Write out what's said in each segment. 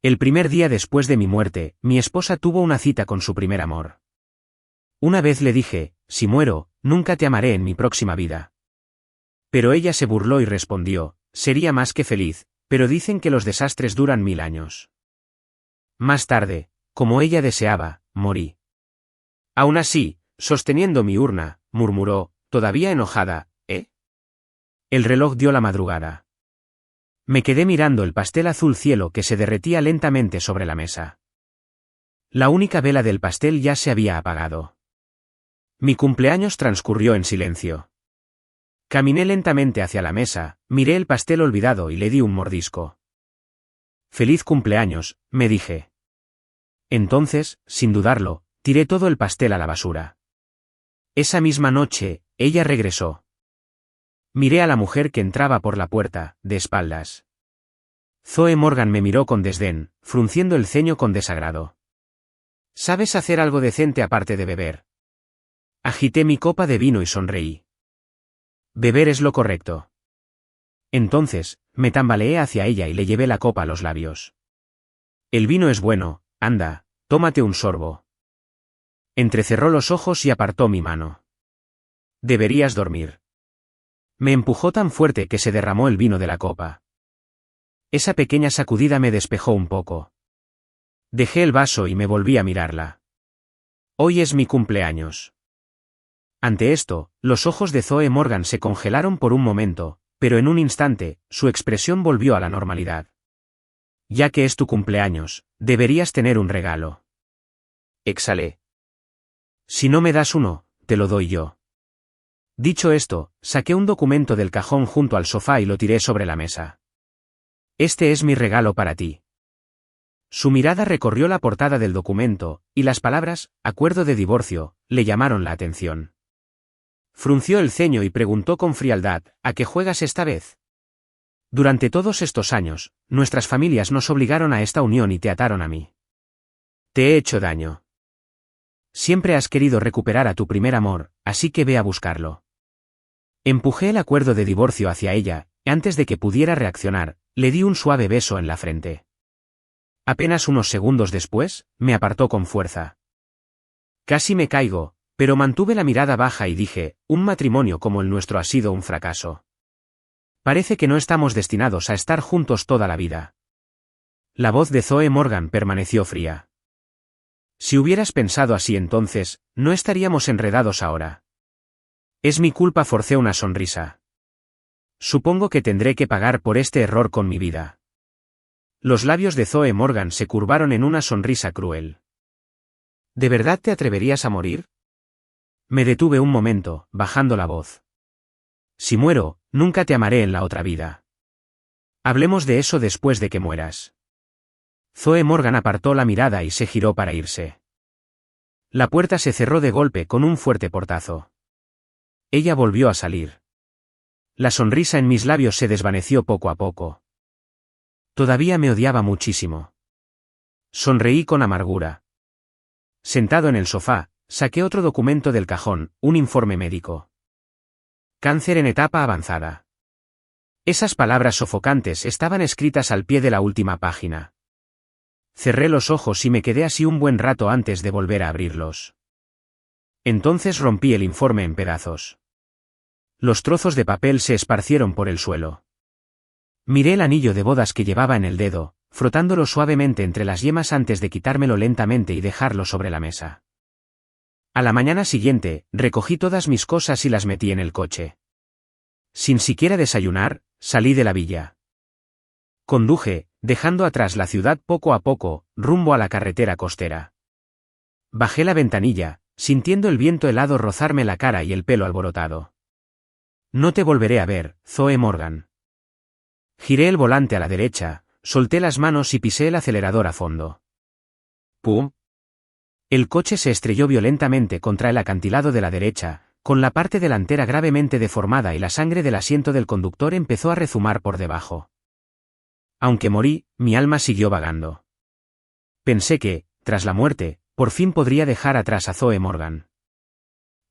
El primer día después de mi muerte, mi esposa tuvo una cita con su primer amor. Una vez le dije, si muero, nunca te amaré en mi próxima vida. Pero ella se burló y respondió, sería más que feliz, pero dicen que los desastres duran 1000 años. Más tarde, como ella deseaba, morí. Aún así, sosteniendo mi urna, murmuró, todavía enojada, ¿eh? El reloj dio la madrugada. Me quedé mirando el pastel azul cielo que se derretía lentamente sobre la mesa. La única vela del pastel ya se había apagado. Mi cumpleaños transcurrió en silencio. Caminé lentamente hacia la mesa, miré el pastel olvidado y le di un mordisco. Feliz cumpleaños, me dije. Entonces, sin dudarlo, tiré todo el pastel a la basura. Esa misma noche, ella regresó. Miré a la mujer que entraba por la puerta, de espaldas. Zoe Morgan me miró con desdén, frunciendo el ceño con desagrado. ¿Sabes hacer algo decente aparte de beber? Agité mi copa de vino y sonreí. Beber es lo correcto. Entonces, me tambaleé hacia ella y le llevé la copa a los labios. El vino es bueno, anda, tómate un sorbo. Entrecerró los ojos y apartó mi mano. Deberías dormir. Me empujó tan fuerte que se derramó el vino de la copa. Esa pequeña sacudida me despejó un poco. Dejé el vaso y me volví a mirarla. Hoy es mi cumpleaños. Ante esto, los ojos de Zoe Morgan se congelaron por un momento, pero en un instante, su expresión volvió a la normalidad. Ya que es tu cumpleaños, deberías tener un regalo. Exhalé. Si no me das uno, te lo doy yo. Dicho esto, saqué un documento del cajón junto al sofá y lo tiré sobre la mesa. Este es mi regalo para ti. Su mirada recorrió la portada del documento, y las palabras, acuerdo de divorcio, le llamaron la atención. Frunció el ceño y preguntó con frialdad, ¿a qué juegas esta vez? Durante todos estos años, nuestras familias nos obligaron a esta unión y te ataron a mí. Te he hecho daño. Siempre has querido recuperar a tu primer amor, así que ve a buscarlo. Empujé el acuerdo de divorcio hacia ella, y antes de que pudiera reaccionar, le di un suave beso en la frente. Apenas unos segundos después, me apartó con fuerza. Casi me caigo, pero mantuve la mirada baja y dije, un matrimonio como el nuestro ha sido un fracaso. Parece que no estamos destinados a estar juntos toda la vida. La voz de Zoe Morgan permaneció fría. Si hubieras pensado así entonces, no estaríamos enredados ahora. Es mi culpa, forcé una sonrisa. Supongo que tendré que pagar por este error con mi vida. Los labios de Zoe Morgan se curvaron en una sonrisa cruel. ¿De verdad te atreverías a morir? Me detuve un momento, bajando la voz. Si muero, nunca te amaré en la otra vida. Hablemos de eso después de que mueras. Zoe Morgan apartó la mirada y se giró para irse. La puerta se cerró de golpe con un fuerte portazo. Ella volvió a salir. La sonrisa en mis labios se desvaneció poco a poco. Todavía me odiaba muchísimo. Sonreí con amargura. Sentado en el sofá, saqué otro documento del cajón, un informe médico. Cáncer en etapa avanzada. Esas palabras sofocantes estaban escritas al pie de la última página. Cerré los ojos y me quedé así un buen rato antes de volver a abrirlos. Entonces rompí el informe en pedazos. Los trozos de papel se esparcieron por el suelo. Miré el anillo de bodas que llevaba en el dedo, frotándolo suavemente entre las yemas antes de quitármelo lentamente y dejarlo sobre la mesa. A la mañana siguiente, recogí todas mis cosas y las metí en el coche. Sin siquiera desayunar, salí de la villa. Conduje, dejando atrás la ciudad poco a poco, rumbo a la carretera costera. Bajé la ventanilla, sintiendo el viento helado rozarme la cara y el pelo alborotado. No te volveré a ver, Zoe Morgan. Giré el volante a la derecha, solté las manos y pisé el acelerador a fondo. ¡Pum! El coche se estrelló violentamente contra el acantilado de la derecha, con la parte delantera gravemente deformada y la sangre del asiento del conductor empezó a rezumar por debajo. Aunque morí, mi alma siguió vagando. Pensé que, tras la muerte, por fin podría dejar atrás a Zoe Morgan.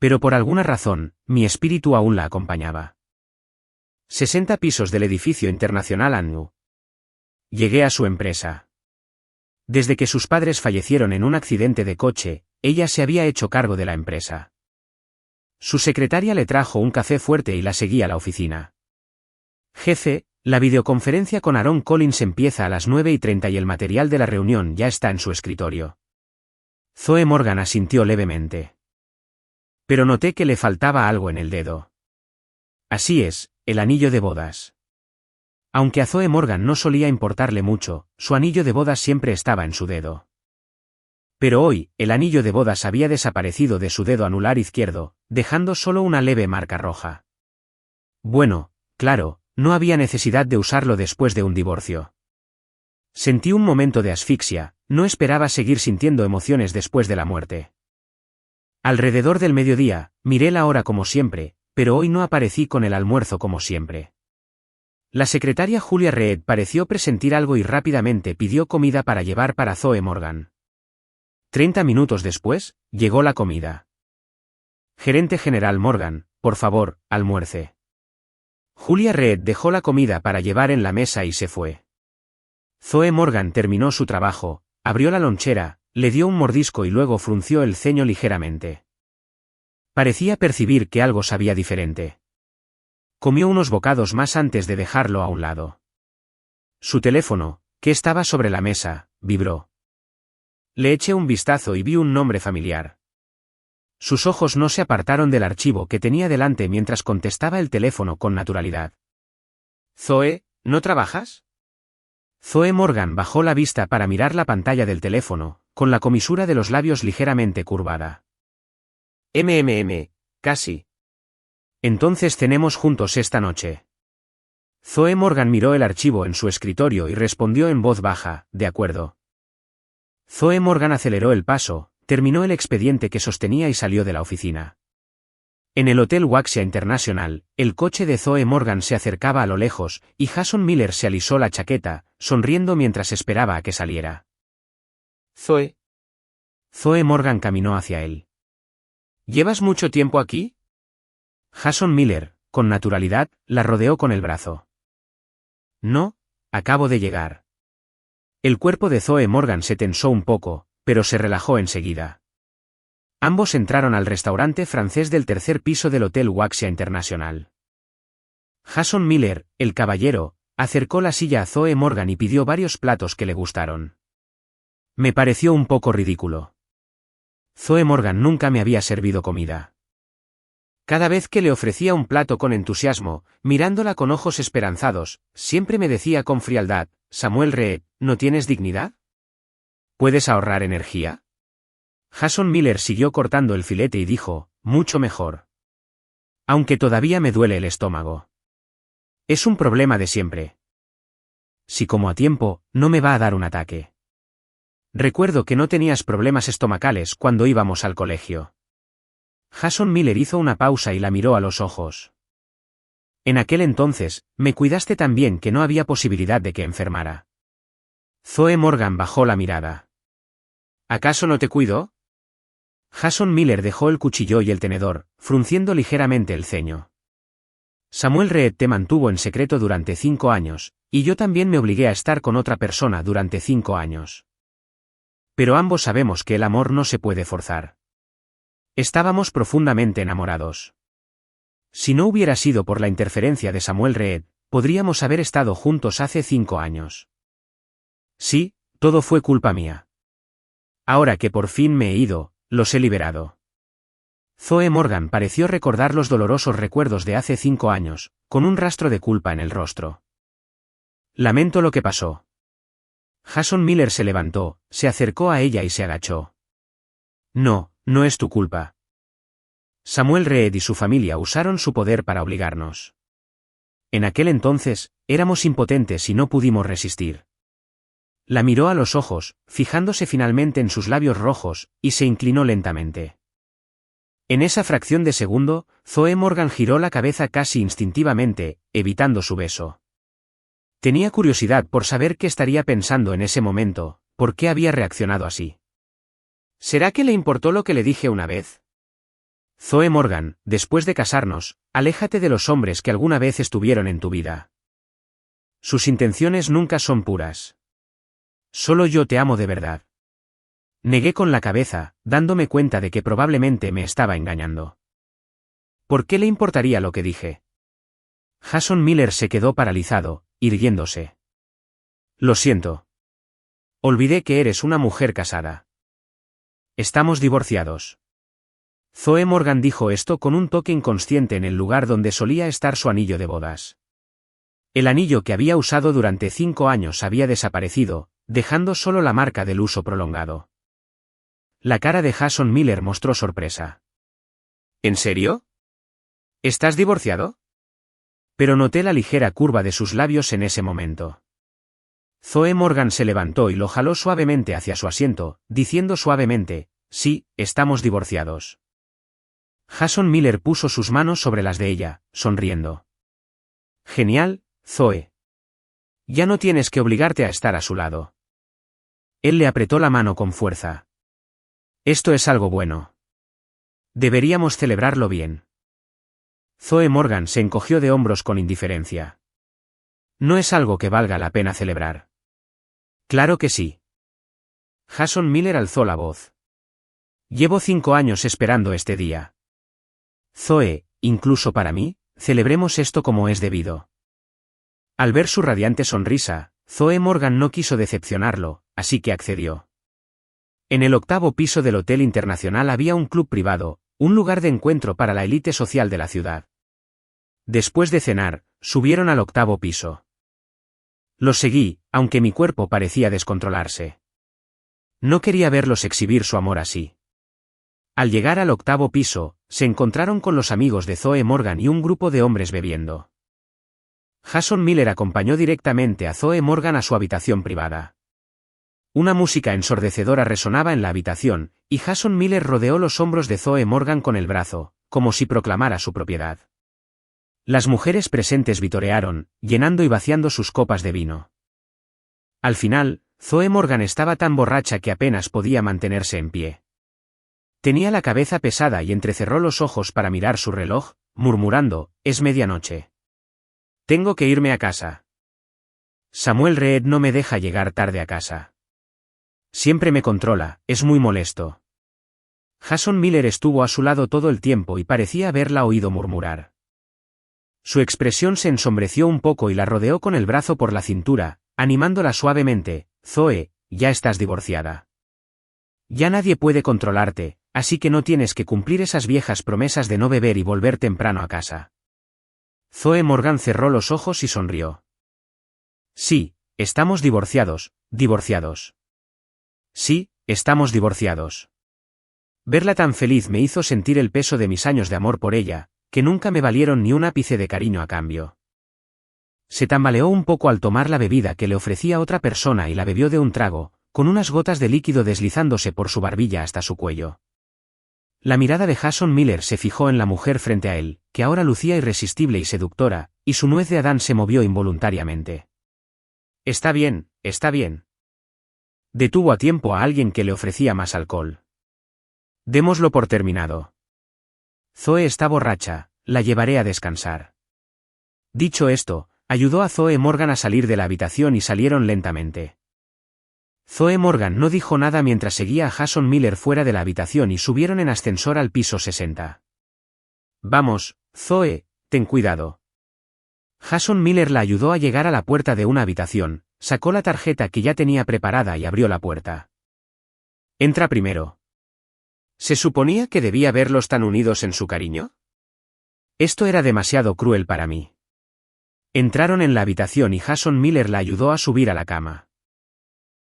Pero por alguna razón, mi espíritu aún la acompañaba. 60 pisos del edificio internacional ANU. Llegué a su empresa. Desde que sus padres fallecieron en un accidente de coche, ella se había hecho cargo de la empresa. Su secretaria le trajo un café fuerte y la seguía a la oficina. Jefe, la videoconferencia con Aaron Collins empieza a las 9:30 y el material de la reunión ya está en su escritorio. Zoe Morgan asintió levemente. Pero noté que le faltaba algo en el dedo. Así es, el anillo de bodas. Aunque a Zoe Morgan no solía importarle mucho, su anillo de bodas siempre estaba en su dedo. Pero hoy, el anillo de bodas había desaparecido de su dedo anular izquierdo, dejando solo una leve marca roja. Bueno, claro, no había necesidad de usarlo después de un divorcio. Sentí un momento de asfixia, no esperaba seguir sintiendo emociones después de la muerte. Alrededor del mediodía, miré la hora como siempre, pero hoy no aparecí con el almuerzo como siempre. La secretaria Julia Reed pareció presentir algo y rápidamente pidió comida para llevar para Zoe Morgan. 30 minutos después, llegó la comida. Gerente general Morgan, por favor, almuerce. Julia Reed dejó la comida para llevar en la mesa y se fue. Zoe Morgan terminó su trabajo, abrió la lonchera, le dio un mordisco y luego frunció el ceño ligeramente. Parecía percibir que algo sabía diferente. Comió unos bocados más antes de dejarlo a un lado. Su teléfono, que estaba sobre la mesa, vibró. Le eché un vistazo y vi un nombre familiar. Sus ojos no se apartaron del archivo que tenía delante mientras contestaba el teléfono con naturalidad. Zoe, ¿no trabajas? Zoe Morgan bajó la vista para mirar la pantalla del teléfono, con la comisura de los labios ligeramente curvada. Casi. Entonces cenemos juntos esta noche. Zoe Morgan miró el archivo en su escritorio y respondió en voz baja, de acuerdo. Zoe Morgan aceleró el paso, terminó el expediente que sostenía y salió de la oficina. En el Hotel Waxia International, el coche de Zoe Morgan se acercaba a lo lejos, y Jason Miller se alisó la chaqueta, sonriendo mientras esperaba a que saliera. Zoe. Zoe Morgan caminó hacia él. ¿Llevas mucho tiempo aquí? Jason Miller, con naturalidad, la rodeó con el brazo. No, acabo de llegar. El cuerpo de Zoe Morgan se tensó un poco, pero se relajó enseguida. Ambos entraron al restaurante francés del tercer piso del Hotel Waxia International. Jason Miller, el caballero, acercó la silla a Zoe Morgan y pidió varios platos que le gustaron. Me pareció un poco ridículo. Zoe Morgan nunca me había servido comida. Cada vez que le ofrecía un plato con entusiasmo, mirándola con ojos esperanzados, siempre me decía con frialdad, Samuel Reed, ¿no tienes dignidad? ¿Puedes ahorrar energía? Jason Miller siguió cortando el filete y dijo, mucho mejor. Aunque todavía me duele el estómago. Es un problema de siempre. Si como a tiempo, no me va a dar un ataque. Recuerdo que no tenías problemas estomacales cuando íbamos al colegio. Jason Miller hizo una pausa y la miró a los ojos. En aquel entonces, me cuidaste tan bien que no había posibilidad de que enfermara. Zoe Morgan bajó la mirada. ¿Acaso no te cuido? Jason Miller dejó el cuchillo y el tenedor, frunciendo ligeramente el ceño. Samuel Reed te mantuvo en secreto durante 5 años, y yo también me obligué a estar con otra persona durante 5 años. Pero ambos sabemos que el amor no se puede forzar. Estábamos profundamente enamorados. Si no hubiera sido por la interferencia de Samuel Reed, podríamos haber estado juntos hace 5 años. Sí, todo fue culpa mía. Ahora que por fin me he ido, los he liberado. Zoe Morgan pareció recordar los dolorosos recuerdos de hace 5 años, con un rastro de culpa en el rostro. Lamento lo que pasó. Jason Miller se levantó, se acercó a ella y se agachó. No, no es tu culpa. Samuel Reed y su familia usaron su poder para obligarnos. En aquel entonces, éramos impotentes y no pudimos resistir. La miró a los ojos, fijándose finalmente en sus labios rojos, y se inclinó lentamente. En esa fracción de segundo, Zoe Morgan giró la cabeza casi instintivamente, evitando su beso. Tenía curiosidad por saber qué estaría pensando en ese momento, por qué había reaccionado así. ¿Será que le importó lo que le dije una vez? Zoe Morgan, después de casarnos, aléjate de los hombres que alguna vez estuvieron en tu vida. Sus intenciones nunca son puras. Solo yo te amo de verdad. Negué con la cabeza, dándome cuenta de que probablemente me estaba engañando. ¿Por qué le importaría lo que dije? Jason Miller se quedó paralizado, irguiéndose. Lo siento. Olvidé que eres una mujer casada. Estamos divorciados. Zoe Morgan dijo esto con un toque inconsciente en el lugar donde solía estar su anillo de bodas. El anillo que había usado durante 5 años había desaparecido, dejando solo la marca del uso prolongado. La cara de Jason Miller mostró sorpresa. ¿En serio? ¿Estás divorciado? Pero noté la ligera curva de sus labios en ese momento. Zoe Morgan se levantó y lo jaló suavemente hacia su asiento, diciendo suavemente, sí, estamos divorciados. Jason Miller puso sus manos sobre las de ella, sonriendo. Genial, Zoe. Ya no tienes que obligarte a estar a su lado. Él le apretó la mano con fuerza. Esto es algo bueno. Deberíamos celebrarlo bien. Zoe Morgan se encogió de hombros con indiferencia. No es algo que valga la pena celebrar. Claro que sí. Jason Miller alzó la voz. Llevo 5 años esperando este día. Zoe, incluso para mí, celebremos esto como es debido. Al ver su radiante sonrisa, Zoe Morgan no quiso decepcionarlo, así que accedió. En el 8º piso del Hotel Internacional había un club privado, un lugar de encuentro para la élite social de la ciudad. Después de cenar, subieron al 8º piso. Los seguí, aunque mi cuerpo parecía descontrolarse. No quería verlos exhibir su amor así. Al llegar al 8º piso, se encontraron con los amigos de Zoe Morgan y un grupo de hombres bebiendo. Jason Miller acompañó directamente a Zoe Morgan a su habitación privada. Una música ensordecedora resonaba en la habitación, y Jason Miller rodeó los hombros de Zoe Morgan con el brazo, como si proclamara su propiedad. Las mujeres presentes vitorearon, llenando y vaciando sus copas de vino. Al final, Zoe Morgan estaba tan borracha que apenas podía mantenerse en pie. Tenía la cabeza pesada y entrecerró los ojos para mirar su reloj, murmurando, es medianoche. Tengo que irme a casa. Samuel Reed no me deja llegar tarde a casa. Siempre me controla, es muy molesto. Jason Miller estuvo a su lado todo el tiempo y parecía haberla oído murmurar. Su expresión se ensombreció un poco y la rodeó con el brazo por la cintura, animándola suavemente, Zoe, ya estás divorciada. Ya nadie puede controlarte, así que no tienes que cumplir esas viejas promesas de no beber y volver temprano a casa. Zoe Morgan cerró los ojos y sonrió. Sí, estamos divorciados, divorciados. Sí, estamos divorciados. Verla tan feliz me hizo sentir el peso de mis años de amor por ella, que nunca me valieron ni un ápice de cariño a cambio. Se tambaleó un poco al tomar la bebida que le ofrecía otra persona y la bebió de un trago, con unas gotas de líquido deslizándose por su barbilla hasta su cuello. La mirada de Jason Miller se fijó en la mujer frente a él, que ahora lucía irresistible y seductora, y su nuez de Adán se movió involuntariamente. Está bien, está bien. Detuvo a tiempo a alguien que le ofrecía más alcohol. Démoslo por terminado. Zoe está borracha, la llevaré a descansar. Dicho esto, ayudó a Zoe Morgan a salir de la habitación y salieron lentamente. Zoe Morgan no dijo nada mientras seguía a Jason Miller fuera de la habitación y subieron en ascensor al piso 60. Vamos, Zoe, ten cuidado. Jason Miller la ayudó a llegar a la puerta de una habitación, sacó la tarjeta que ya tenía preparada y abrió la puerta. Entra primero. ¿Se suponía que debía verlos tan unidos en su cariño? Esto era demasiado cruel para mí. Entraron en la habitación y Jason Miller la ayudó a subir a la cama.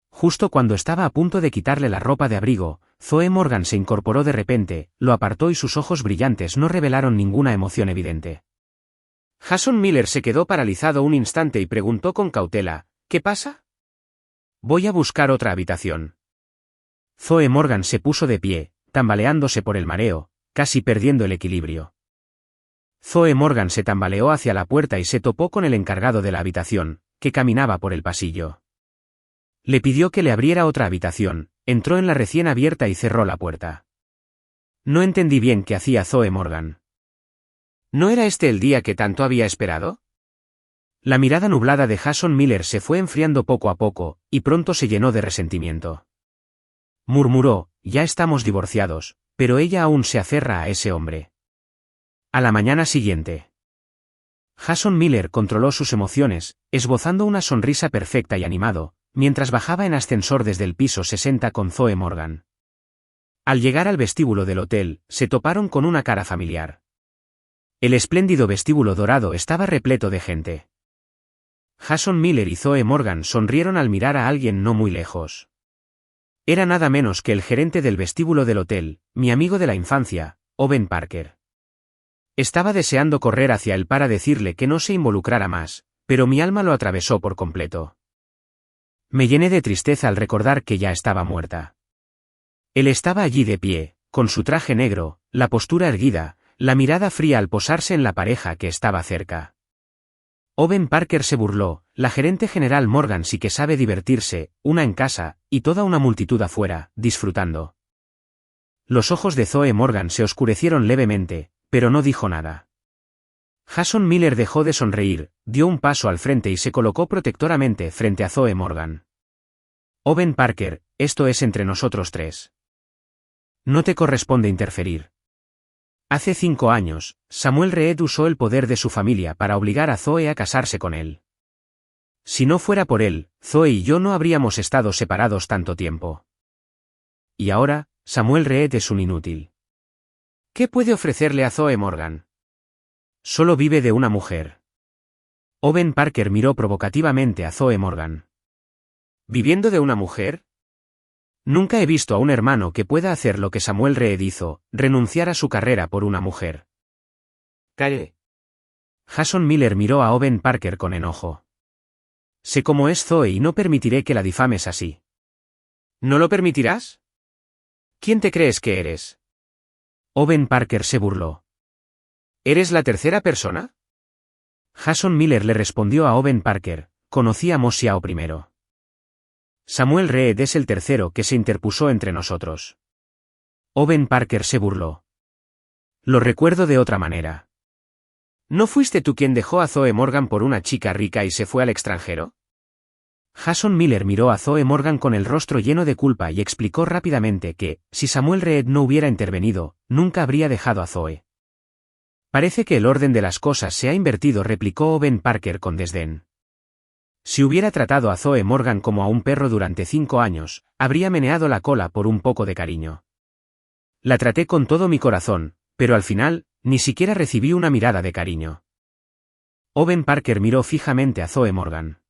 Justo cuando estaba a punto de quitarle la ropa de abrigo, Zoe Morgan se incorporó de repente, lo apartó y sus ojos brillantes no revelaron ninguna emoción evidente. Jason Miller se quedó paralizado un instante y preguntó con cautela, ¿qué pasa? Voy a buscar otra habitación. Zoe Morgan se puso de pie, tambaleándose por el mareo, casi perdiendo el equilibrio. Zoe Morgan se tambaleó hacia la puerta y se topó con el encargado de la habitación, que caminaba por el pasillo. Le pidió que le abriera otra habitación, entró en la recién abierta y cerró la puerta. No entendí bien qué hacía Zoe Morgan. ¿No era este el día que tanto había esperado? La mirada nublada de Jason Miller se fue enfriando poco a poco, y pronto se llenó de resentimiento. Murmuró, ya estamos divorciados, pero ella aún se aferra a ese hombre. A la mañana siguiente. Jason Miller controló sus emociones, esbozando una sonrisa perfecta y animado, mientras bajaba en ascensor desde el piso 60 con Zoe Morgan. Al llegar al vestíbulo del hotel, se toparon con una cara familiar. El espléndido vestíbulo dorado estaba repleto de gente. Jason Miller y Zoe Morgan sonrieron al mirar a alguien no muy lejos. Era nada menos que el gerente del vestíbulo del hotel, mi amigo de la infancia, Owen Parker. Estaba deseando correr hacia él para decirle que no se involucrara más, pero mi alma lo atravesó por completo. Me llené de tristeza al recordar que ya estaba muerta. Él estaba allí de pie, con su traje negro, la postura erguida, la mirada fría al posarse en la pareja que estaba cerca. Owen Parker se burló, la gerente general Morgan sí que sabe divertirse, una en casa, y toda una multitud afuera, disfrutando. Los ojos de Zoe Morgan se oscurecieron levemente, pero no dijo nada. Jason Miller dejó de sonreír, dio un paso al frente y se colocó protectoramente frente a Zoe Morgan. Owen Parker, esto es entre nosotros tres. No te corresponde interferir. Hace 5 años, Samuel Reed usó el poder de su familia para obligar a Zoe a casarse con él. Si no fuera por él, Zoe y yo no habríamos estado separados tanto tiempo. Y ahora, Samuel Reed es un inútil. ¿Qué puede ofrecerle a Zoe Morgan? Solo vive de una mujer. Owen Parker miró provocativamente a Zoe Morgan. ¿Viviendo de una mujer? Nunca he visto a un hermano que pueda hacer lo que Samuel Reed hizo, renunciar a su carrera por una mujer. Calle. Jason Miller miró a Owen Parker con enojo. Sé cómo es Zoe y no permitiré que la difames así. ¿No lo permitirás? ¿Quién te crees que eres? Owen Parker se burló. ¿Eres la tercera persona? Jason Miller le respondió a Owen Parker, conocí a Mo Xiao primero. Samuel Reed es el tercero que se interpuso entre nosotros. Owen Parker se burló. Lo recuerdo de otra manera. ¿No fuiste tú quien dejó a Zoe Morgan por una chica rica y se fue al extranjero? Jason Miller miró a Zoe Morgan con el rostro lleno de culpa y explicó rápidamente que, si Samuel Reed no hubiera intervenido, nunca habría dejado a Zoe. Parece que el orden de las cosas se ha invertido, replicó Owen Parker con desdén. Si hubiera tratado a Zoe Morgan como a un perro durante 5 años, habría meneado la cola por un poco de cariño. La traté con todo mi corazón, pero al final, ni siquiera recibí una mirada de cariño. Owen Parker miró fijamente a Zoe Morgan.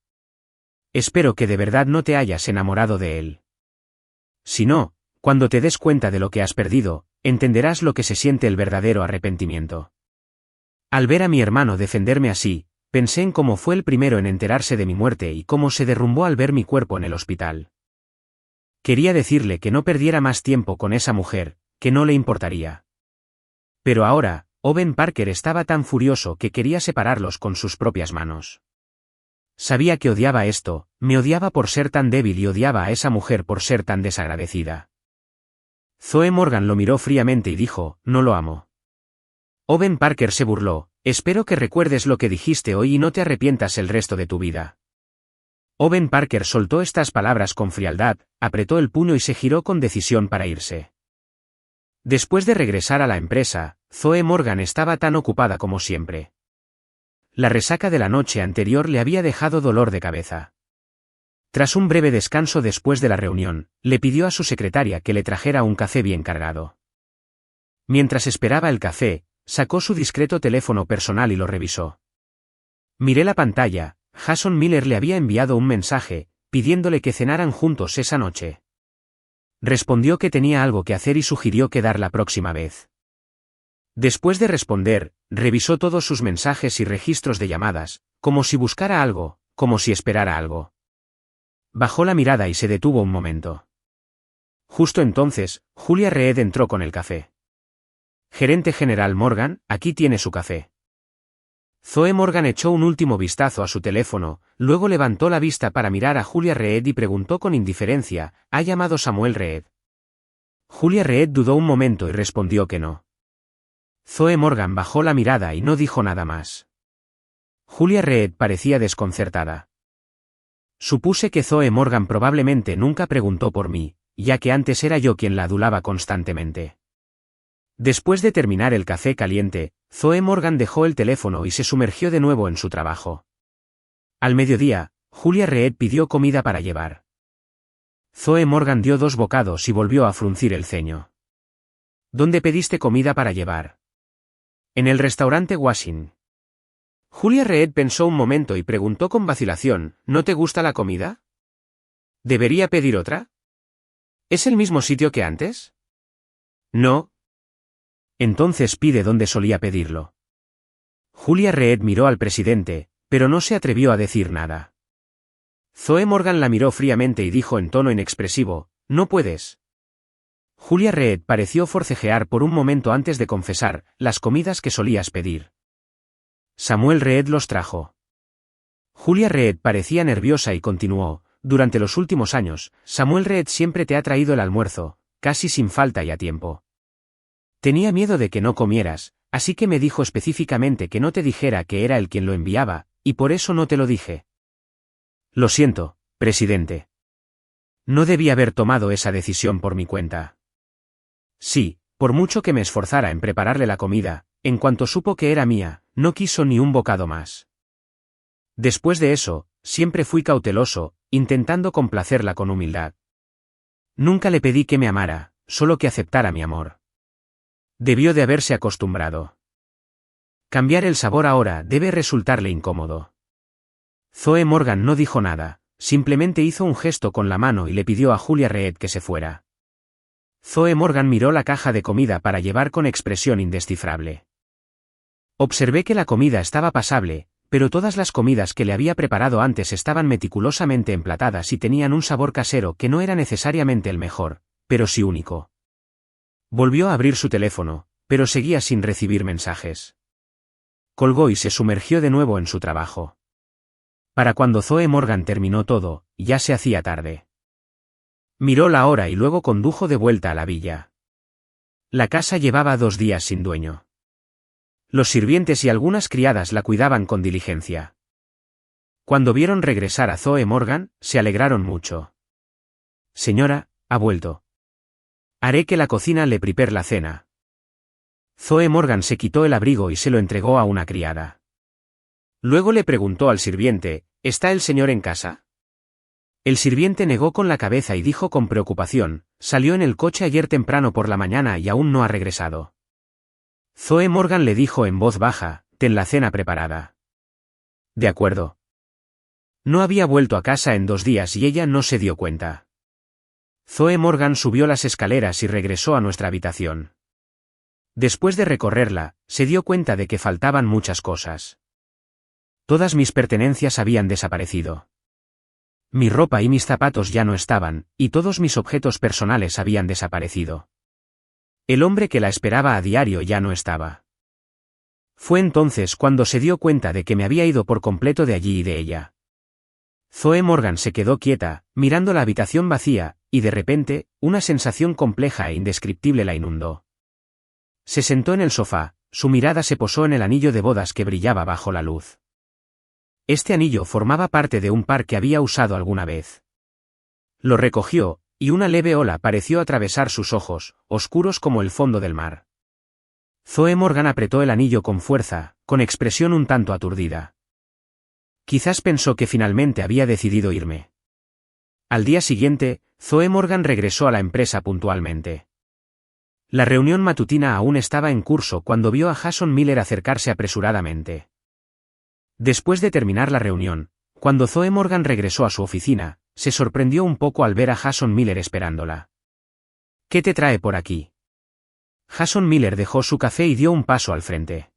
Espero que de verdad no te hayas enamorado de él. Si no, cuando te des cuenta de lo que has perdido, entenderás lo que se siente el verdadero arrepentimiento. Al ver a mi hermano defenderme así, pensé en cómo fue el primero en enterarse de mi muerte y cómo se derrumbó al ver mi cuerpo en el hospital. Quería decirle que no perdiera más tiempo con esa mujer, que no le importaría. Pero ahora, Owen Parker estaba tan furioso que quería separarlos con sus propias manos. Sabía que odiaba esto, me odiaba por ser tan débil y odiaba a esa mujer por ser tan desagradecida. Zoe Morgan lo miró fríamente y dijo, no lo amo. Owen Parker se burló, espero que recuerdes lo que dijiste hoy y no te arrepientas el resto de tu vida. Owen Parker soltó estas palabras con frialdad, apretó el puño y se giró con decisión para irse. Después de regresar a la empresa, Zoe Morgan estaba tan ocupada como siempre. La resaca de la noche anterior le había dejado dolor de cabeza. Tras un breve descanso después de la reunión, le pidió a su secretaria que le trajera un café bien cargado. Mientras esperaba el café, sacó su discreto teléfono personal y lo revisó. Miré la pantalla, Jason Miller le había enviado un mensaje, pidiéndole que cenaran juntos esa noche. Respondió que tenía algo que hacer y sugirió quedar la próxima vez. Después de responder, revisó todos sus mensajes y registros de llamadas, como si buscara algo, como si esperara algo. Bajó la mirada y se detuvo un momento. Justo entonces, Julia Reed entró con el café. Gerente general Morgan, aquí tiene su café. Zoe Morgan echó un último vistazo a su teléfono, luego levantó la vista para mirar a Julia Reed y preguntó con indiferencia, ¿ha llamado Samuel Reed? Julia Reed dudó un momento y respondió que no. Zoe Morgan bajó la mirada y no dijo nada más. Julia Reed parecía desconcertada. Supuse que Zoe Morgan probablemente nunca preguntó por mí, ya que antes era yo quien la adulaba constantemente. Después de terminar el café caliente, Zoe Morgan dejó el teléfono y se sumergió de nuevo en su trabajo. Al mediodía, Julia Reed pidió comida para llevar. Zoe Morgan dio 2 bocados y volvió a fruncir el ceño. ¿Dónde pediste comida para llevar? En el restaurante Washington. Julia Reed pensó un momento y preguntó con vacilación, ¿no te gusta la comida? ¿Debería pedir otra? ¿Es el mismo sitio que antes? No. Entonces pide donde solía pedirlo. Julia Reed miró al presidente, pero no se atrevió a decir nada. Zoe Morgan la miró fríamente y dijo en tono inexpresivo, «No puedes». Julia Reed pareció forcejear por un momento antes de confesar, «Las comidas que solías pedir». Samuel Reed los trajo. Julia Reed parecía nerviosa y continuó, «Durante los últimos años, Samuel Reed siempre te ha traído el almuerzo, casi sin falta y a tiempo. Tenía miedo de que no comieras, así que me dijo específicamente que no te dijera que era él quien lo enviaba, y por eso no te lo dije». Lo siento, presidente. No debí haber tomado esa decisión por mi cuenta. Sí, por mucho que me esforzara en prepararle la comida, en cuanto supo que era mía, no quiso ni un bocado más. Después de eso, siempre fui cauteloso, intentando complacerla con humildad. Nunca le pedí que me amara, solo que aceptara mi amor. Debió de haberse acostumbrado. Cambiar el sabor ahora debe resultarle incómodo. Zoe Morgan no dijo nada, simplemente hizo un gesto con la mano y le pidió a Julia Reed que se fuera. Zoe Morgan miró la caja de comida para llevar con expresión indescifrable. Observé que la comida estaba pasable, pero todas las comidas que le había preparado antes estaban meticulosamente emplatadas y tenían un sabor casero que no era necesariamente el mejor, pero sí único. Volvió a abrir su teléfono, pero seguía sin recibir mensajes. Colgó y se sumergió de nuevo en su trabajo. Para cuando Zoe Morgan terminó todo, ya se hacía tarde. Miró la hora y luego condujo de vuelta a la villa. La casa llevaba 2 días sin dueño. Los sirvientes y algunas criadas la cuidaban con diligencia. Cuando vieron regresar a Zoe Morgan, se alegraron mucho. «Señora, ha vuelto. Haré que la cocina le prepare la cena». Zoe Morgan se quitó el abrigo y se lo entregó a una criada. Luego le preguntó al sirviente, ¿está el señor en casa? El sirviente negó con la cabeza y dijo con preocupación, salió en el coche ayer temprano por la mañana y aún no ha regresado. Zoe Morgan le dijo en voz baja, ten la cena preparada. De acuerdo. No había vuelto a casa en 2 días y ella no se dio cuenta. Zoe Morgan subió las escaleras y regresó a nuestra habitación. Después de recorrerla, se dio cuenta de que faltaban muchas cosas. Todas mis pertenencias habían desaparecido. Mi ropa y mis zapatos ya no estaban, y todos mis objetos personales habían desaparecido. El hombre que la esperaba a diario ya no estaba. Fue entonces cuando se dio cuenta de que me había ido por completo de allí y de ella. Zoe Morgan se quedó quieta, mirando la habitación vacía, y de repente, una sensación compleja e indescriptible la inundó. Se sentó en el sofá, su mirada se posó en el anillo de bodas que brillaba bajo la luz. Este anillo formaba parte de un par que había usado alguna vez. Lo recogió, y una leve ola pareció atravesar sus ojos, oscuros como el fondo del mar. Zoe Morgan apretó el anillo con fuerza, con expresión un tanto aturdida. Quizás pensó que finalmente había decidido irme. Al día siguiente, Zoe Morgan regresó a la empresa puntualmente. La reunión matutina aún estaba en curso cuando vio a Jason Miller acercarse apresuradamente. Después de terminar la reunión, cuando Zoe Morgan regresó a su oficina, se sorprendió un poco al ver a Jason Miller esperándola. «¿Qué te trae por aquí?» Jason Miller dejó su café y dio un paso al frente.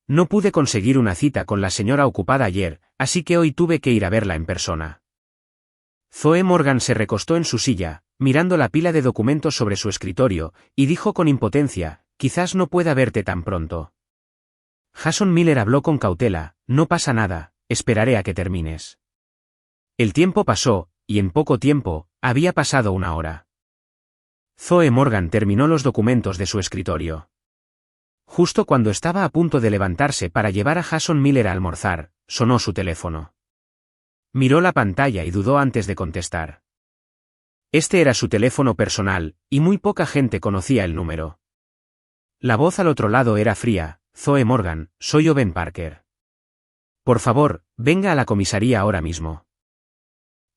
«No pude conseguir una cita con la señora ocupada ayer, así que hoy tuve que ir a verla en persona». Zoe Morgan se recostó en su silla, mirando la pila de documentos sobre su escritorio, y dijo con impotencia, «Quizás no pueda verte tan pronto». Jason Miller habló con cautela, «No pasa nada, esperaré a que termines». El tiempo pasó, y en poco tiempo, había pasado 1 hora. Zoe Morgan terminó los documentos de su escritorio. Justo cuando estaba a punto de levantarse para llevar a Jason Miller a almorzar, sonó su teléfono. Miró la pantalla y dudó antes de contestar. Este era su teléfono personal, y muy poca gente conocía el número. La voz al otro lado era fría. Zoe Morgan, soy Owen Parker. Por favor, venga a la comisaría ahora mismo.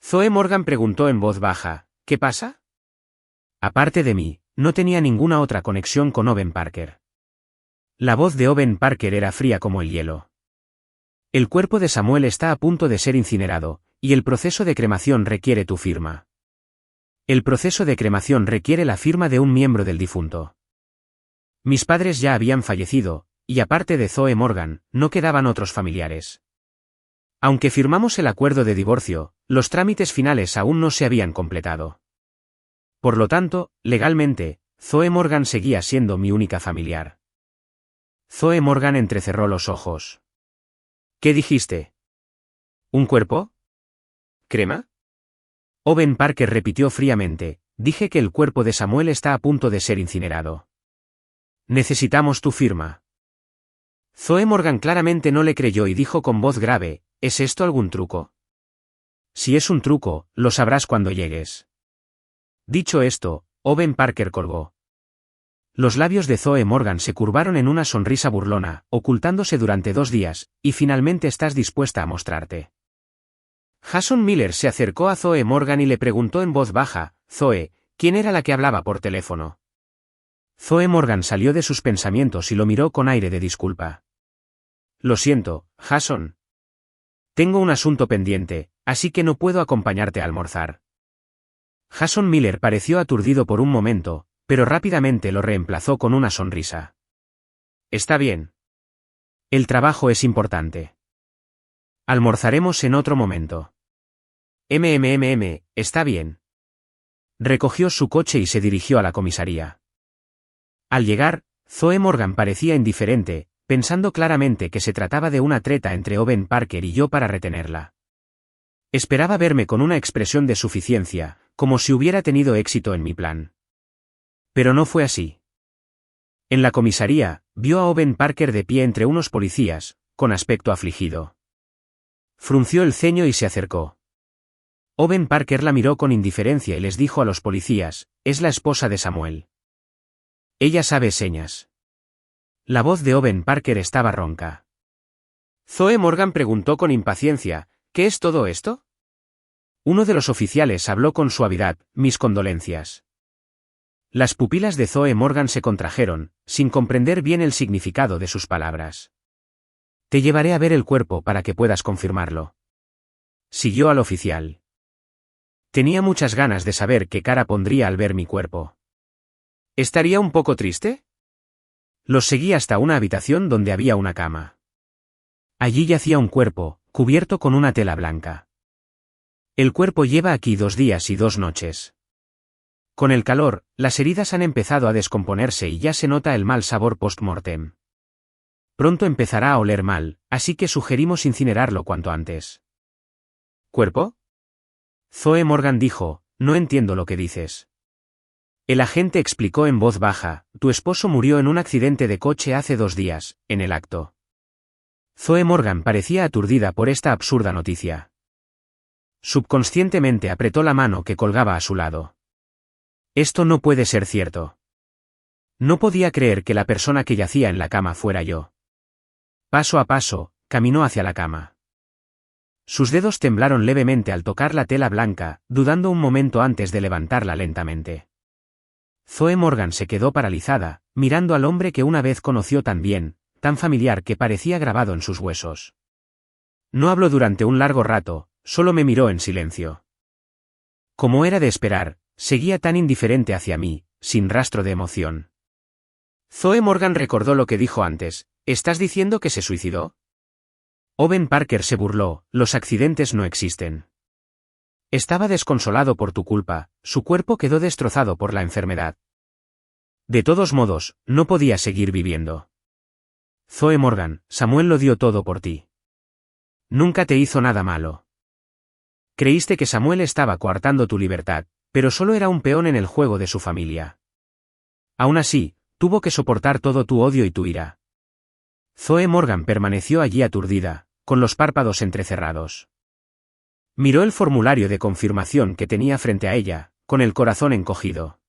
Zoe Morgan preguntó en voz baja, ¿qué pasa? Aparte de mí, no tenía ninguna otra conexión con Owen Parker. La voz de Owen Parker era fría como el hielo. El cuerpo de Samuel está a punto de ser incinerado, y el proceso de cremación requiere tu firma. El proceso de cremación requiere la firma de un miembro del difunto. Mis padres ya habían fallecido, y aparte de Zoe Morgan, no quedaban otros familiares. Aunque firmamos el acuerdo de divorcio, los trámites finales aún no se habían completado. Por lo tanto, legalmente, Zoe Morgan seguía siendo mi única familiar. Zoe Morgan entrecerró los ojos. ¿Qué dijiste? ¿Un cuerpo? ¿Crema? Owen Parker repitió fríamente, dije que el cuerpo de Samuel está a punto de ser incinerado. Necesitamos tu firma. Zoe Morgan claramente no le creyó y dijo con voz grave, ¿es esto algún truco? Si es un truco, lo sabrás cuando llegues. Dicho esto, Owen Parker colgó. Los labios de Zoe Morgan se curvaron en una sonrisa burlona, ocultándose durante 2 días, y finalmente estás dispuesta a mostrarte. Jason Miller se acercó a Zoe Morgan y le preguntó en voz baja, Zoe, ¿quién era la que hablaba por teléfono? Zoe Morgan salió de sus pensamientos y lo miró con aire de disculpa. Lo siento, Jason. Tengo un asunto pendiente, así que no puedo acompañarte a almorzar. Jason Miller pareció aturdido por un momento, pero rápidamente lo reemplazó con una sonrisa. Está bien. El trabajo es importante. Almorzaremos en otro momento. Está bien. Recogió su coche y se dirigió a la comisaría. Al llegar, Zoe Morgan parecía indiferente, pensando claramente que se trataba de una treta entre Owen Parker y yo para retenerla. Esperaba verme con una expresión de suficiencia, como si hubiera tenido éxito en mi plan. Pero no fue así. En la comisaría, vio a Owen Parker de pie entre unos policías, con aspecto afligido. Frunció el ceño y se acercó. Owen Parker la miró con indiferencia y les dijo a los policías, es la esposa de Samuel. Ella sabe señas. La voz de Owen Parker estaba ronca. Zoe Morgan preguntó con impaciencia, ¿qué es todo esto? Uno de los oficiales habló con suavidad, mis condolencias. Las pupilas de Zoe Morgan se contrajeron, sin comprender bien el significado de sus palabras. Te llevaré a ver el cuerpo para que puedas confirmarlo. Siguió al oficial. Tenía muchas ganas de saber qué cara pondría al ver mi cuerpo. ¿Estaría un poco triste? Los seguí hasta una habitación donde había una cama. Allí yacía un cuerpo, cubierto con una tela blanca. El cuerpo lleva aquí 2 días y 2 noches. Con el calor, las heridas han empezado a descomponerse y ya se nota el mal sabor post-mortem. Pronto empezará a oler mal, así que sugerimos incinerarlo cuanto antes. ¿Cuerpo? Zoe Morgan dijo, no entiendo lo que dices. El agente explicó en voz baja, tu esposo murió en un accidente de coche hace 2 días, en el acto. Zoe Morgan parecía aturdida por esta absurda noticia. Subconscientemente apretó la mano que colgaba a su lado. Esto no puede ser cierto. No podía creer que la persona que yacía en la cama fuera yo. Paso a paso, caminó hacia la cama. Sus dedos temblaron levemente al tocar la tela blanca, dudando un momento antes de levantarla lentamente. Zoe Morgan se quedó paralizada, mirando al hombre que una vez conoció tan bien, tan familiar que parecía grabado en sus huesos. No habló durante un largo rato, solo me miró en silencio. Como era de esperar, seguía tan indiferente hacia mí, sin rastro de emoción. Zoe Morgan recordó lo que dijo antes, ¿estás diciendo que se suicidó? Owen Parker se burló, los accidentes no existen. Estaba desconsolado por tu culpa, su cuerpo quedó destrozado por la enfermedad. De todos modos, no podía seguir viviendo. Zoe Morgan, Samuel lo dio todo por ti. Nunca te hizo nada malo. Creíste que Samuel estaba coartando tu libertad, pero solo era un peón en el juego de su familia. Aún así, tuvo que soportar todo tu odio y tu ira. Zoe Morgan permaneció allí aturdida, con los párpados entrecerrados. Miró el formulario de confirmación que tenía frente a ella, con el corazón encogido.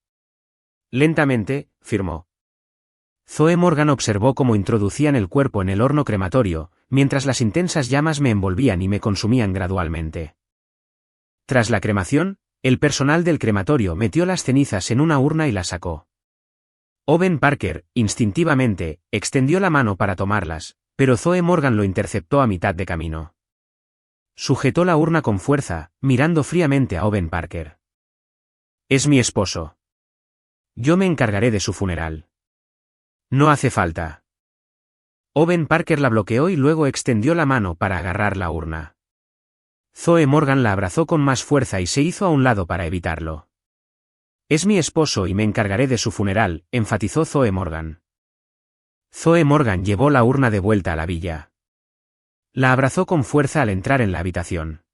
Lentamente, firmó. Zoe Morgan observó cómo introducían el cuerpo en el horno crematorio, mientras las intensas llamas me envolvían y me consumían gradualmente. Tras la cremación, el personal del crematorio metió las cenizas en una urna y las sacó. Owen Parker, instintivamente, extendió la mano para tomarlas, pero Zoe Morgan lo interceptó a mitad de camino. Sujetó la urna con fuerza, mirando fríamente a Owen Parker. «Es mi esposo. Yo me encargaré de su funeral». «No hace falta». Owen Parker la bloqueó y luego extendió la mano para agarrar la urna. Zoe Morgan la abrazó con más fuerza y se hizo a un lado para evitarlo. «Es mi esposo y me encargaré de su funeral», enfatizó Zoe Morgan. Zoe Morgan llevó la urna de vuelta a la villa. La abrazó con fuerza al entrar en la habitación.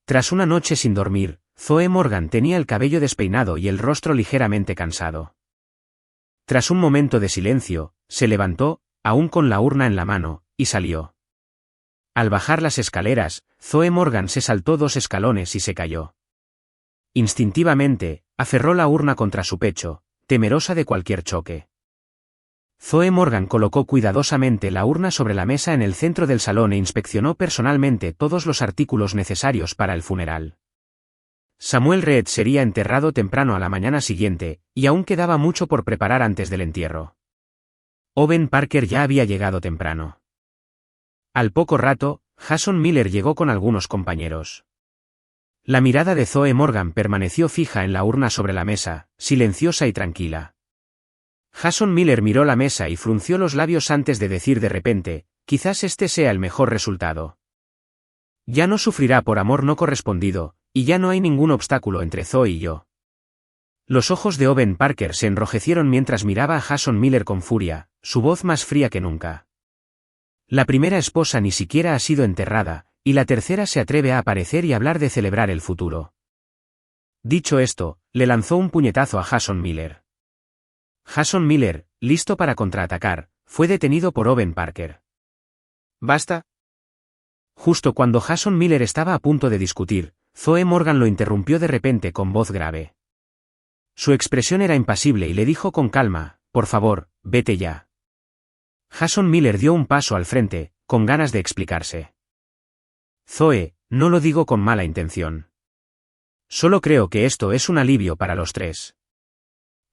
Tras una noche sin dormir, Zoe Morgan tenía el cabello despeinado y el rostro ligeramente cansado. Tras un momento de silencio, se levantó, aún con la urna en la mano, y salió. Al bajar las escaleras, Zoe Morgan se saltó 2 escalones y se cayó. Instintivamente, aferró la urna contra su pecho, temerosa de cualquier choque. Zoe Morgan colocó cuidadosamente la urna sobre la mesa en el centro del salón e inspeccionó personalmente todos los artículos necesarios para el funeral. Samuel Reed sería enterrado temprano a la mañana siguiente, y aún quedaba mucho por preparar antes del entierro. Owen Parker ya había llegado temprano. Al poco rato, Jason Miller llegó con algunos compañeros. La mirada de Zoe Morgan permaneció fija en la urna sobre la mesa, silenciosa y tranquila. Jason Miller miró la mesa y frunció los labios antes de decir de repente, «Quizás este sea el mejor resultado. Ya no sufrirá por amor no correspondido, y ya no hay ningún obstáculo entre Zoe y yo». Los ojos de Owen Parker se enrojecieron mientras miraba a Jason Miller con furia, su voz más fría que nunca. La primera esposa ni siquiera ha sido enterrada, y la tercera se atreve a aparecer y hablar de celebrar el futuro. Dicho esto, le lanzó un puñetazo a Jason Miller. Jason Miller, listo para contraatacar, fue detenido por Owen Parker. «¿Basta?» Justo cuando Jason Miller estaba a punto de discutir, Zoe Morgan lo interrumpió de repente con voz grave. Su expresión era impasible y le dijo con calma, «Por favor, vete ya». Jason Miller dio un paso al frente, con ganas de explicarse. «Zoe, no lo digo con mala intención. Solo creo que esto es un alivio para los 3.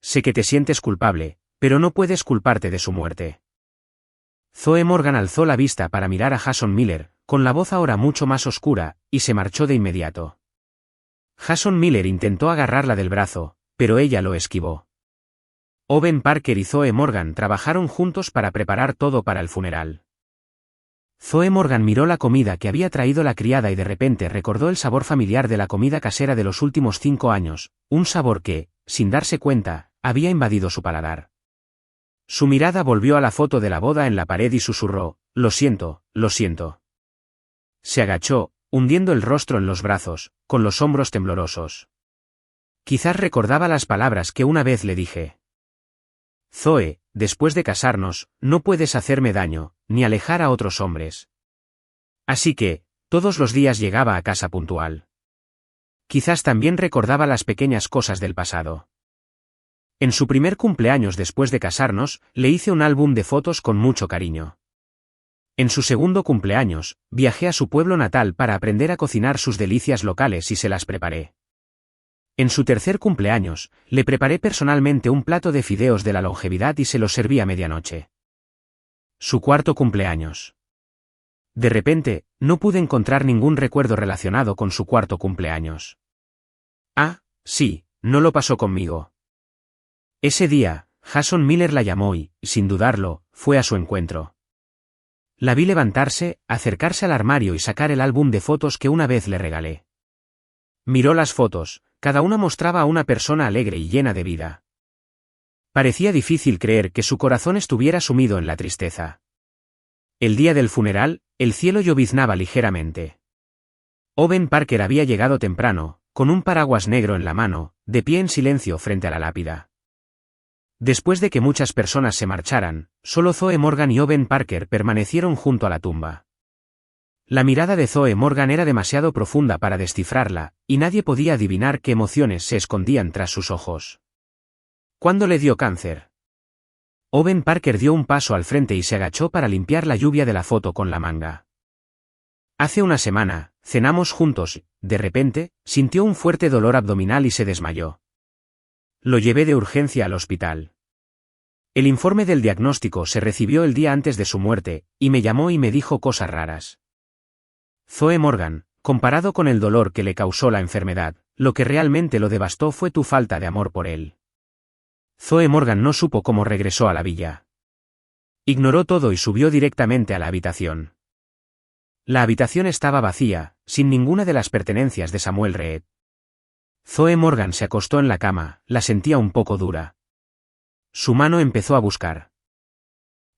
Sé que te sientes culpable, pero no puedes culparte de su muerte». Zoe Morgan alzó la vista para mirar a Jason Miller, con la voz ahora mucho más oscura, y se marchó de inmediato. Jason Miller intentó agarrarla del brazo, pero ella lo esquivó. Owen Parker y Zoe Morgan trabajaron juntos para preparar todo para el funeral. Zoe Morgan miró la comida que había traído la criada y de repente recordó el sabor familiar de la comida casera de los últimos 5 años, un sabor que, sin darse cuenta, había invadido su paladar. Su mirada volvió a la foto de la boda en la pared y susurró, «Lo siento, lo siento». Se agachó, hundiendo el rostro en los brazos, con los hombros temblorosos. Quizás recordaba las palabras que una vez le dije. «Zoe, después de casarnos, no puedes hacerme daño, ni alejar a otros hombres». Así que, todos los días llegaba a casa puntual. Quizás también recordaba las pequeñas cosas del pasado. En su primer cumpleaños después de casarnos, le hice un álbum de fotos con mucho cariño. En su segundo cumpleaños, viajé a su pueblo natal para aprender a cocinar sus delicias locales y se las preparé. En su tercer cumpleaños, le preparé personalmente un plato de fideos de la longevidad y se los serví a medianoche. Su cuarto cumpleaños. De repente, no pude encontrar ningún recuerdo relacionado con su cuarto cumpleaños. Ah, sí, no lo pasó conmigo. Ese día, Jason Miller la llamó y, sin dudarlo, fue a su encuentro. La vi levantarse, acercarse al armario y sacar el álbum de fotos que una vez le regalé. Miró las fotos, cada una mostraba a una persona alegre y llena de vida. Parecía difícil creer que su corazón estuviera sumido en la tristeza. El día del funeral, el cielo lloviznaba ligeramente. Owen Parker había llegado temprano, con un paraguas negro en la mano, de pie en silencio frente a la lápida. Después de que muchas personas se marcharan, solo Zoe Morgan y Owen Parker permanecieron junto a la tumba. La mirada de Zoe Morgan era demasiado profunda para descifrarla, y nadie podía adivinar qué emociones se escondían tras sus ojos. ¿Cuándo le dio cáncer? Owen Parker dio un paso al frente y se agachó para limpiar la lluvia de la foto con la manga. Hace una semana, cenamos juntos, de repente, sintió un fuerte dolor abdominal y se desmayó. Lo llevé de urgencia al hospital. El informe del diagnóstico se recibió el día antes de su muerte, y me llamó y me dijo cosas raras. Zoe Morgan, comparado con el dolor que le causó la enfermedad, lo que realmente lo devastó fue tu falta de amor por él. Zoe Morgan no supo cómo regresó a la villa. Ignoró todo y subió directamente a la habitación. La habitación estaba vacía, sin ninguna de las pertenencias de Samuel Reed. Zoe Morgan se acostó en la cama, la sentía un poco dura. Su mano empezó a buscar.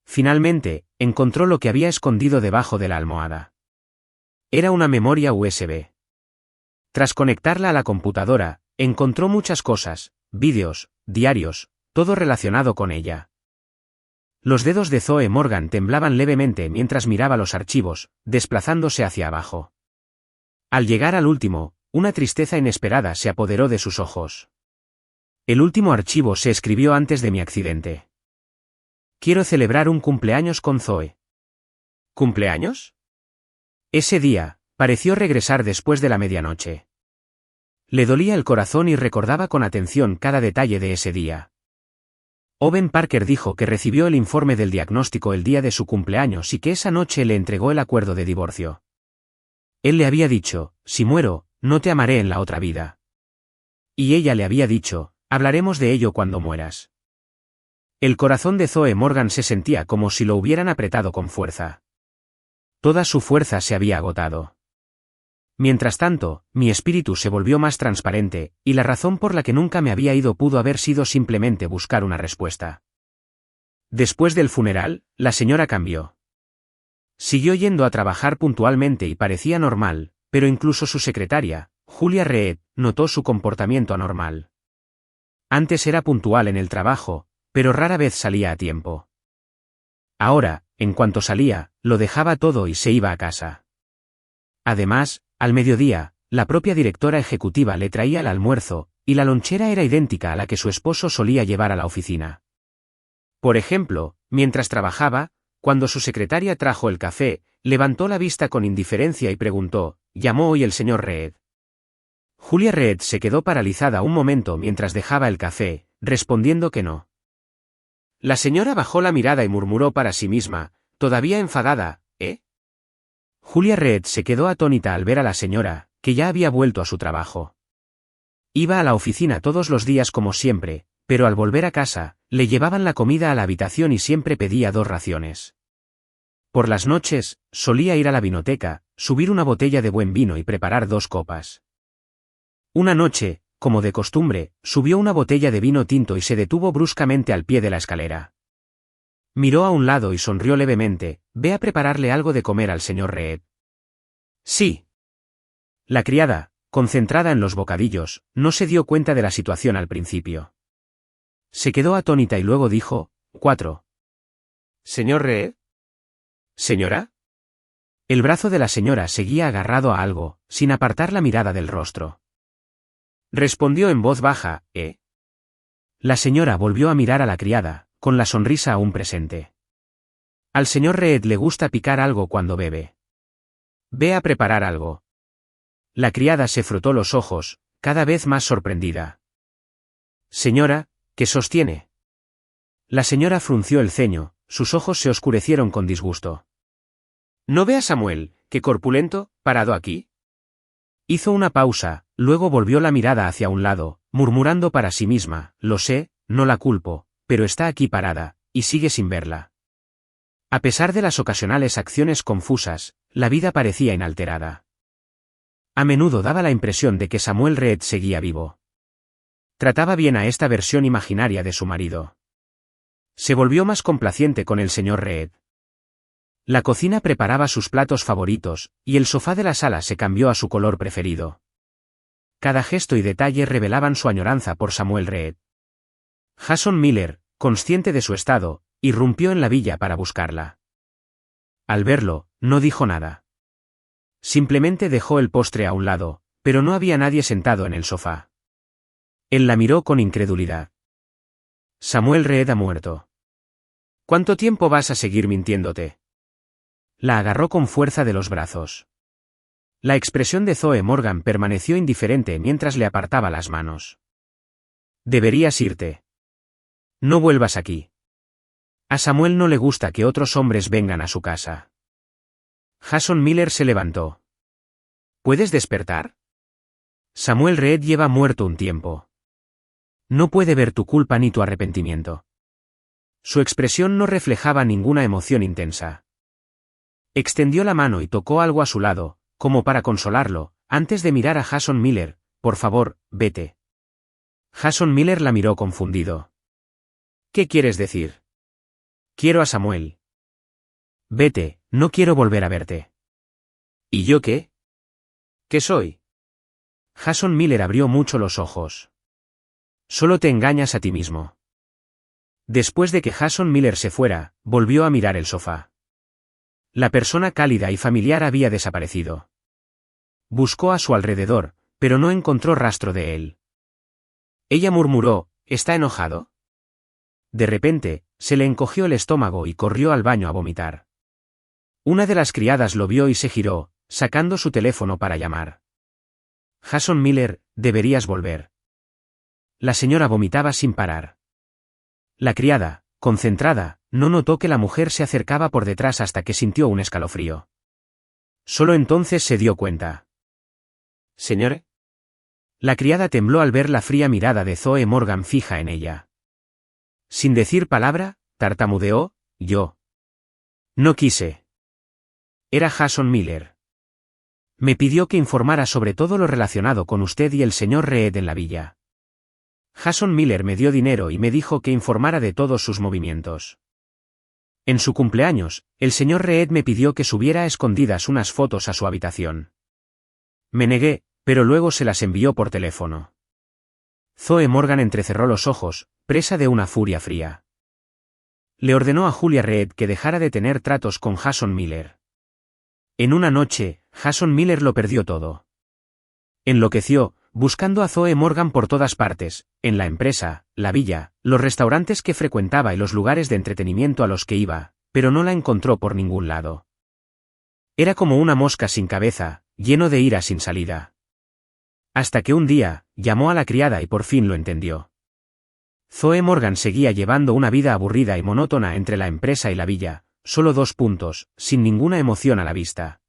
Finalmente, encontró lo que había escondido debajo de la almohada. Era una memoria USB. Tras conectarla a la computadora, encontró muchas cosas, vídeos, diarios, todo relacionado con ella. Los dedos de Zoe Morgan temblaban levemente mientras miraba los archivos, desplazándose hacia abajo. Al llegar al último, una tristeza inesperada se apoderó de sus ojos. El último archivo se escribió antes de mi accidente. Quiero celebrar un cumpleaños con Zoe. ¿Cumpleaños? Ese día, pareció regresar después de la medianoche. Le dolía el corazón y recordaba con atención cada detalle de ese día. Owen Parker dijo que recibió el informe del diagnóstico el día de su cumpleaños y que esa noche le entregó el acuerdo de divorcio. Él le había dicho, si muero, no te amaré en la otra vida. Y ella le había dicho, hablaremos de ello cuando mueras. El corazón de Zoe Morgan se sentía como si lo hubieran apretado con fuerza. Toda su fuerza se había agotado. Mientras tanto, mi espíritu se volvió más transparente, y la razón por la que nunca me había ido pudo haber sido simplemente buscar una respuesta. Después del funeral, la señora cambió. Siguió yendo a trabajar puntualmente y parecía normal, pero incluso su secretaria, Julia Reed, notó su comportamiento anormal. Antes era puntual en el trabajo, pero rara vez salía a tiempo. Ahora, en cuanto salía, lo dejaba todo y se iba a casa. Además, al mediodía, la propia directora ejecutiva le traía el almuerzo, y la lonchera era idéntica a la que su esposo solía llevar a la oficina. Por ejemplo, mientras trabajaba, cuando su secretaria trajo el café, levantó la vista con indiferencia y preguntó, ¿llamó hoy el señor Reed? Julia Reed se quedó paralizada un momento mientras dejaba el café, respondiendo que no. La señora bajó la mirada y murmuró para sí misma, todavía enfadada, ¿eh? Julia Reed se quedó atónita al ver a la señora, que ya había vuelto a su trabajo. Iba a la oficina todos los días como siempre, pero al volver a casa, le llevaban la comida a la habitación y siempre pedía 2 raciones. Por las noches, solía ir a la vinoteca, subir una botella de buen vino y preparar 2 copas. Una noche, como de costumbre, subió una botella de vino tinto y se detuvo bruscamente al pie de la escalera. Miró a un lado y sonrió levemente, «Ve a prepararle algo de comer al señor Reed». «Sí». La criada, concentrada en los bocadillos, no se dio cuenta de la situación al principio. Se quedó atónita y luego dijo, 4. «¿Señor Reed?» «¿Señora?» El brazo de la señora seguía agarrado a algo, sin apartar la mirada del rostro. Respondió en voz baja, «¿Eh?» La señora volvió a mirar a la criada, con la sonrisa aún presente. Al señor Reed le gusta picar algo cuando bebe. «Ve a preparar algo». La criada se frotó los ojos, cada vez más sorprendida. «Señora, ¿qué sostiene?» La señora frunció el ceño, sus ojos se oscurecieron con disgusto. «¿No ve a Samuel, qué corpulento, parado aquí?» Hizo una pausa, luego volvió la mirada hacia un lado, murmurando para sí misma, «Lo sé, no la culpo, pero está aquí parada, y sigue sin verla». A pesar de las ocasionales acciones confusas, la vida parecía inalterada. A menudo daba la impresión de que Samuel Reed seguía vivo. Trataba bien a esta versión imaginaria de su marido. Se volvió más complaciente con el señor Reed. La cocina preparaba sus platos favoritos, y el sofá de la sala se cambió a su color preferido. Cada gesto y detalle revelaban su añoranza por Samuel Reed. Jason Miller, consciente de su estado, irrumpió en la villa para buscarla. Al verlo, no dijo nada. Simplemente dejó el postre a un lado, pero no había nadie sentado en el sofá. Él la miró con incredulidad. Samuel Reed ha muerto. ¿Cuánto tiempo vas a seguir mintiéndote? La agarró con fuerza de los brazos. La expresión de Zoe Morgan permaneció indiferente mientras le apartaba las manos. Deberías irte. No vuelvas aquí. A Samuel no le gusta que otros hombres vengan a su casa. Jason Miller se levantó. ¿Puedes despertar? Samuel Reed lleva muerto un tiempo. No puede ver tu culpa ni tu arrepentimiento. Su expresión no reflejaba ninguna emoción intensa. Extendió la mano y tocó algo a su lado, como para consolarlo, antes de mirar a Jason Miller. Por favor, vete. Jason Miller la miró confundido. ¿Qué quieres decir? Quiero a Samuel. Vete, no quiero volver a verte. ¿Y yo qué? ¿Qué soy? Jason Miller abrió mucho los ojos. Solo te engañas a ti mismo. Después de que Jason Miller se fuera, volvió a mirar el sofá. La persona cálida y familiar había desaparecido. Buscó a su alrededor, pero no encontró rastro de él. Ella murmuró, ¿está enojado? De repente, se le encogió el estómago y corrió al baño a vomitar. Una de las criadas lo vio y se giró, sacando su teléfono para llamar. Jason Miller, deberías volver. La señora vomitaba sin parar. La criada, concentrada, no notó que la mujer se acercaba por detrás hasta que sintió un escalofrío. Solo entonces se dio cuenta. ¿Señor? La criada tembló al ver la fría mirada de Zoe Morgan fija en ella. Sin decir palabra, tartamudeó, yo. No quise. Era Jason Miller. Me pidió que informara sobre todo lo relacionado con usted y el señor Reed en la villa. Jason Miller me dio dinero y me dijo que informara de todos sus movimientos. En su cumpleaños, el señor Reed me pidió que subiera a escondidas unas fotos a su habitación. Me negué, pero luego se las envió por teléfono. Zoe Morgan entrecerró los ojos, presa de una furia fría. Le ordenó a Julia Reed que dejara de tener tratos con Jason Miller. En una noche, Jason Miller lo perdió todo. Enloqueció, buscando a Zoe Morgan por todas partes, en la empresa, la villa, los restaurantes que frecuentaba y los lugares de entretenimiento a los que iba, pero no la encontró por ningún lado. Era como una mosca sin cabeza, lleno de ira sin salida. Hasta que un día, llamó a la criada y por fin lo entendió. Zoe Morgan seguía llevando una vida aburrida y monótona entre la empresa y la villa, solo 2 puntos, sin ninguna emoción a la vista.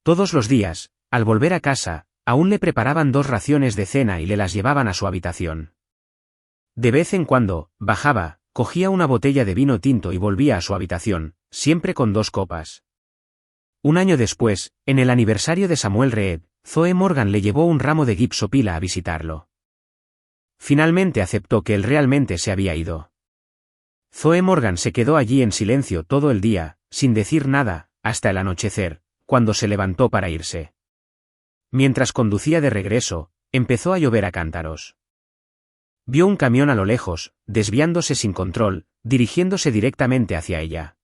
Todos los días, al volver a casa, aún le preparaban 2 raciones de cena y le las llevaban a su habitación. De vez en cuando, bajaba, cogía una botella de vino tinto y volvía a su habitación, siempre con 2 copas. Un año después, en el aniversario de Samuel Reed, Zoe Morgan le llevó un ramo de gipsopila a visitarlo. Finalmente aceptó que él realmente se había ido. Zoe Morgan se quedó allí en silencio todo el día, sin decir nada, hasta el anochecer, cuando se levantó para irse. Mientras conducía de regreso, empezó a llover a cántaros. Vio un camión a lo lejos, desviándose sin control, dirigiéndose directamente hacia ella.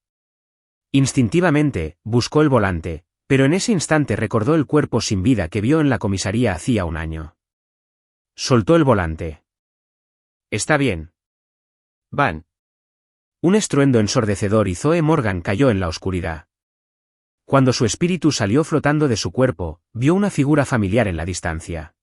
Instintivamente, buscó el volante, pero en ese instante recordó el cuerpo sin vida que vio en la comisaría hacía un año. Soltó el volante. Está bien. Van. Un estruendo ensordecedor y Zoe Morgan cayó en la oscuridad. Cuando su espíritu salió flotando de su cuerpo, vio una figura familiar en la distancia.